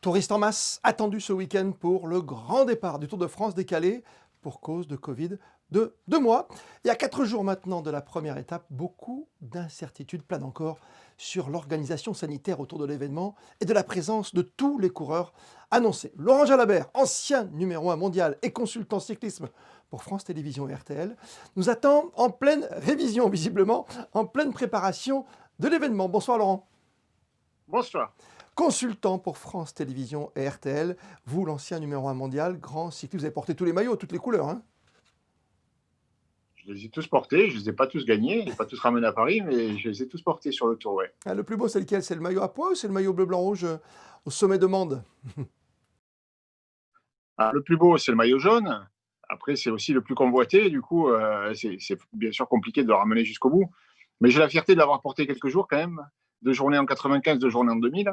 Touristes en masse attendus ce week-end pour le grand départ du Tour de France décalé pour cause de Covid de 2 mois. Il y a 4 jours maintenant de la première étape, beaucoup d'incertitudes planent encore sur l'organisation sanitaire autour de l'événement et de la présence de tous les coureurs annoncés. Laurent Jalabert, ancien numéro 1 mondial et consultant cyclisme pour France Télévisions et RTL, nous attend en pleine révision, visiblement, en pleine préparation de l'événement. Bonsoir Laurent. Bonsoir. Consultant pour France Télévisions et RTL, vous l'ancien numéro 1 mondial, grand cycliste, vous avez porté tous les maillots, toutes les couleurs. Hein. Je les ai tous portés, je ne les ai pas tous gagnés, je les ai pas tous ramenés à Paris, mais je les ai tous portés sur le tour, ouais. Ah, le plus beau, c'est lequel? C'est le maillot à pois ou c'est le maillot bleu, blanc, rouge au sommet de Mende? Ah, le plus beau, c'est le maillot jaune. Après, c'est aussi le plus convoité, du coup, c'est bien sûr compliqué de le ramener jusqu'au bout. Mais j'ai la fierté de l'avoir porté quelques jours quand même, 2 journées en 95, 2 journées en 2000,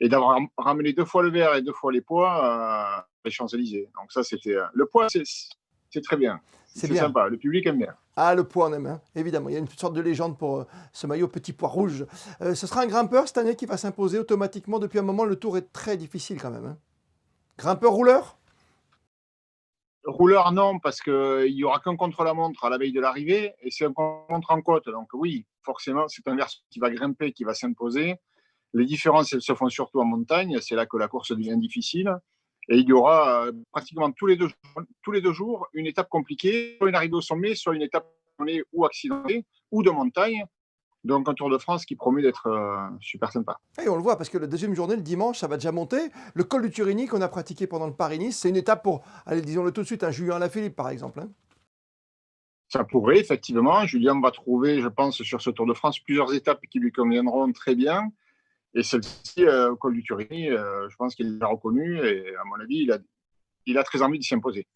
et d'avoir ramené 2 fois le vert et 2 fois les pois les Champs-Élysées. Donc ça, c'était le pois, c'est très bien, C'est c'est bien. sympa, le public aime bien. Ah, le pois, on aime, hein, évidemment. Il y a une sorte de légende pour ce maillot petit pois rouge. Ce sera un grimpeur cette année qui va s'imposer automatiquement. Depuis un moment, le tour est très difficile quand même. Hein. Grimpeur-rouleur? Rouleur, non, parce qu'il n'y aura qu'un contre-la-montre à la veille de l'arrivée, et c'est un contre en côte. Donc oui, forcément, c'est un garçon qui va grimper, qui va s'imposer. Les différences, elles se font surtout en montagne, c'est là que la course devient difficile. Et il y aura pratiquement tous les deux jours une étape compliquée, soit une arrivée au sommet, soit une étape ou accidentée, ou de montagne. Donc un Tour de France qui promet d'être super sympa. Et on le voit parce que la deuxième journée, le dimanche, ça va déjà monter. Le col du Turini qu'on a pratiqué pendant le Paris-Nice, c'est une étape pour, allez, disons-le tout de suite, un Julien Alaphilippe par exemple. Hein. Ça pourrait, effectivement. Julien va trouver, je pense, sur ce Tour de France, plusieurs étapes qui lui conviendront très bien. Et celle-ci, au col du Turini, je pense qu'il l'a reconnu et à mon avis, il a très envie de s'y imposer.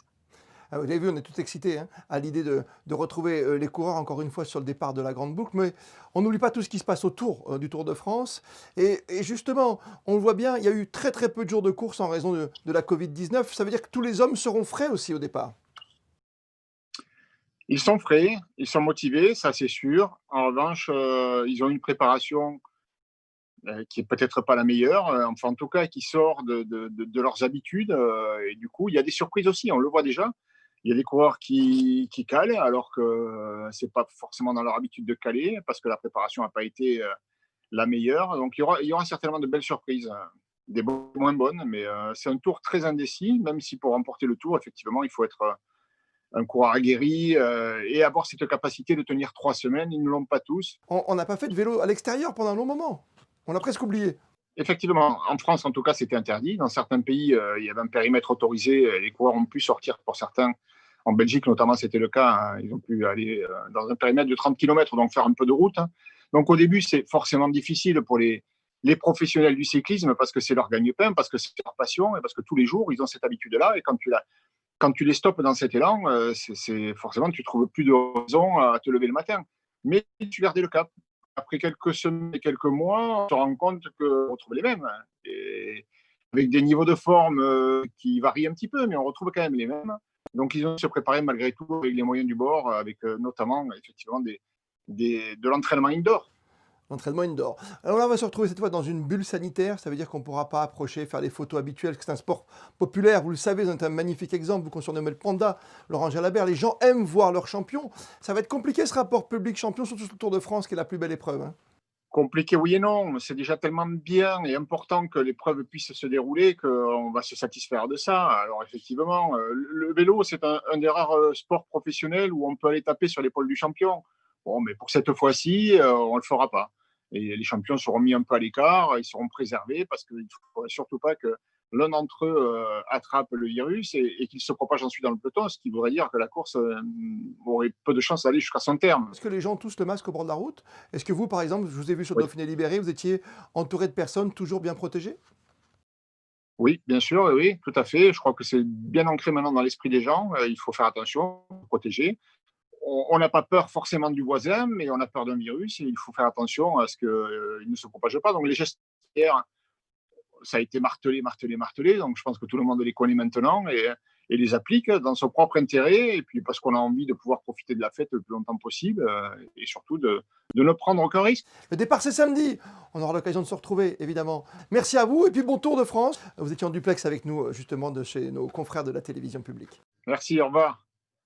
Ah, vous avez vu, on est tout excités hein, à l'idée de retrouver les coureurs encore une fois sur le départ de la Grande Boucle, mais on n'oublie pas tout ce qui se passe autour du Tour de France. Et justement, on le voit bien, il y a eu très très peu de jours de course en raison de la Covid-19. Ça veut dire que tous les hommes seront frais aussi au départ. Ils sont frais, ils sont motivés, ça c'est sûr. En revanche, ils ont une préparation qui est peut-être pas la meilleure, enfin en tout cas qui sort de leurs habitudes. Et du coup, il y a des surprises aussi, on le voit déjà. Il y a des coureurs qui calent alors que c'est pas forcément dans leur habitude de caler parce que la préparation n'a pas été la meilleure. Donc il y aura certainement de belles surprises, des bonnes, moins bonnes, mais c'est un tour très indécis, même si pour remporter le tour, effectivement, il faut être un coureur aguerri et avoir cette capacité de tenir 3 semaines. Ils ne l'ont pas tous. On n'a pas fait de vélo à l'extérieur pendant un long moment. On l'a presque oublié. Effectivement, en France, en tout cas, c'était interdit. Dans certains pays, il y avait un périmètre autorisé. Les coureurs ont pu sortir pour certains. En Belgique, notamment, c'était le cas. Hein. Ils ont pu aller dans un périmètre de 30 km, donc faire un peu de route. Hein. Donc, au début, c'est forcément difficile pour les professionnels du cyclisme parce que c'est leur gagne-pain, parce que c'est leur passion et parce que tous les jours, ils ont cette habitude-là. Et quand tu les stoppes dans cet élan, forcément, tu trouves plus de raison à te lever le matin. Mais tu gardais le cap. Après quelques semaines et quelques mois, on se rend compte qu'on retrouve les mêmes. Hein. Et avec des niveaux de forme qui varient un petit peu, mais on retrouve quand même les mêmes. Donc, ils ont se préparer malgré tout avec les moyens du bord, avec notamment effectivement de l'entraînement indoor. L'entraînement indoor. Alors là, on va se retrouver cette fois dans une bulle sanitaire. Ça veut dire qu'on ne pourra pas approcher, faire les photos habituelles, que c'est un sport populaire. Vous le savez, vous êtes un magnifique exemple. Vous qu'on surnommez le panda, Laurent Jalabert. Les gens aiment voir leur champion. Ça va être compliqué ce rapport public-champion, surtout sur le Tour de France, qui est la plus belle épreuve. Hein. Compliqué, oui et non. C'est déjà tellement bien et important que l'épreuve puisse se dérouler qu'on va se satisfaire de ça. Alors effectivement, le vélo, c'est un des rares sports professionnels où on peut aller taper sur l'épaule du champion. Bon, mais pour cette fois-ci, on ne le fera pas. Et les champions seront mis un peu à l'écart, ils seront préservés parce qu'il ne faudrait surtout pas que l'un d'entre eux attrape le virus et qu'il se propage ensuite dans le peloton, ce qui voudrait dire que la course aurait peu de chances d'aller jusqu'à son terme. Est-ce que les gens ont tous le masque au bord de la route? Est-ce que vous, par exemple, je vous ai vu sur Oui. Dauphiné Libéré, vous étiez entouré de personnes toujours bien protégées? Oui, bien sûr, oui, oui, tout à fait. Je crois que c'est bien ancré maintenant dans l'esprit des gens. Il faut faire attention, protéger. On n'a pas peur forcément du voisin, mais on a peur d'un virus et il faut faire attention à ce qu'il ne se propage pas. Donc les gestes barrières, ça a été martelé, martelé, martelé. Donc je pense que tout le monde les connaît maintenant. Et et les applique dans son propre intérêt, et puis parce qu'on a envie de pouvoir profiter de la fête le plus longtemps possible, et surtout de ne prendre aucun risque. Le départ, c'est samedi. On aura l'occasion de se retrouver, évidemment. Merci à vous et puis bon Tour de France. Vous étiez en duplex avec nous, justement, de chez nos confrères de la télévision publique. Merci, au revoir.